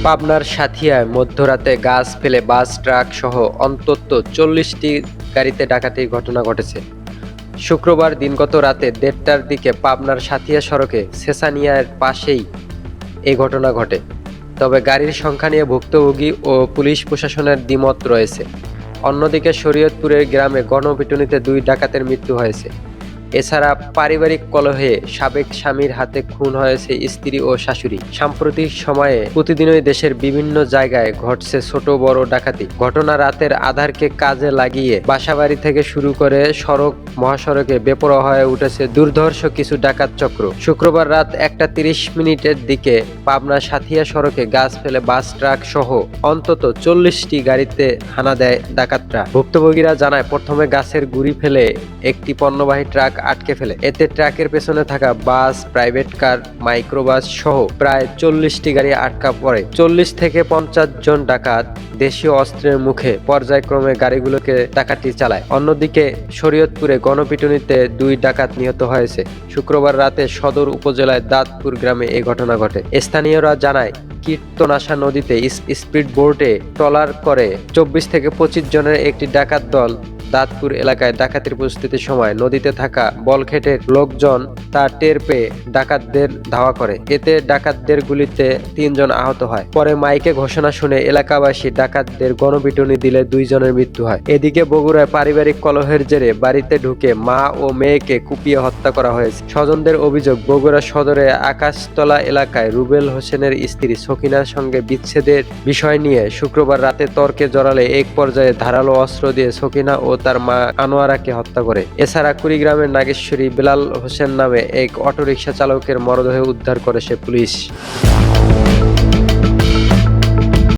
পাবনার সাঁথিয়ায় মধ্যরাতে গাছ ফেলে বাস ট্রাক সহ অন্তত 40টি গাড়িতে ডাকাতির ঘটনা ঘটেছে। শুক্রবার দিনগত রাতে 1:30টার দিকে পাবনার সাঁথিয়া সড়কে সেসানিয়ার পাশেই এই ঘটনা ঘটে। তবে গাড়ির সংখ্যা নিয়ে ভুক্তভোগী ও পুলিশ প্রশাসনের দ্বিমত রয়েছে। অন্যদিকে শরীয়তপুরের গ্রামে গণপিটুনিতে 2 ডাকাতের মৃত্যু হয়েছে। এছাড়া পারিবারিক কলহে সাবেক স্বামীর হাতে খুন হয়েছে স্ত্রী ও শাশুড়ি। সাম্প্রতিক সময়ে প্রতিদিনই দেশের বিভিন্ন জায়গায় ঘটছে ছোট বড় ডাকাতি। ঘটনা রাতের আধারকে কাজে লাগিয়ে বাসাবাড়ি থেকে শুরু করে সড়ক মহাসড়কে বেপরোয়া হয়ে উঠেছে দুর্ধর্ষ কিছু ডাকাত চক্র। শুক্রবার রাত 1:30 দিকে পাবনা সাঁথিয়া সড়কে গাছ ফেলে বাস ট্রাক সহ অন্তত 40টি গাড়িতে হানা দেয় ডাকাতরা। ভুক্তভোগীরা জানায়, প্রথমে গাছের গুঁড়ি ফেলে একটি পণ্যবাহী ট্রাক আটকে ফেলে। এতে ট্রাকের পেছনে থাকা বাস, প্রাইভেট কার, মাইক্রোবাস সহ প্রায় 40টি গাড়ি আটকা পড়ে। 40 থেকে 50 জন ডাকাত দেশীয় অস্ত্রের মুখে পর্যায়ক্রমে গাড়িগুলোকে ডাকাতি চালায়। অন্যদিকে শরীয়তপুরে গণপিটুনিতে 2 ডাকাত নিহত হয়েছে। শুক্রবার রাতে সদর উপজেলায় দাঁতপুর গ্রামে এই ঘটনা ঘটে। স্থানীয়রা জানায়, কীর্তনাশা নদীতে স্পিড বোটে ট্রলার করে 24 থেকে 25 জনের একটি ডাকাত দল দাঁতপুর এলাকায় ডাকাতির প্রস্তুতির সময় নদীতে থাকা বলখেটের লোকজন তা টের পেয়ে ডাকাতদের ধাওয়া করে। এতে ডাকাতদের গুলিতে 3 জন আহত হয়। পরে মাইকে ঘোষণা শুনে এলাকাবাসী ডাকাতদের গণপিটুনি দিলে 2 জনের মৃত্যু হয়। এদিকে বগুড়ায় পারিবারিক কলহের জেরে বাড়িতে ঢুকে মা ও মেয়েকে কুপিয়ে হত্যা করা হয়েছে। স্বজনদের অভিযোগ, বগুড়া সদরে আকাশতলা এলাকায় রুবেল হোসেনের স্ত্রী সকিনার সঙ্গে বিচ্ছেদের বিষয় নিয়ে শুক্রবার রাতে তর্কে জড়ালে এক পর্যায়ে ধারালো অস্ত্র দিয়ে সকিনা ও তার মা আনোয়ারাকে হত্যা করে। এছাড়া কুড়িগ্রামের নাগেশ্বরী বেলাল হোসেন নামে এক অটোরিকশা চালকের মরদেহ উদ্ধার করেছে পুলিশ।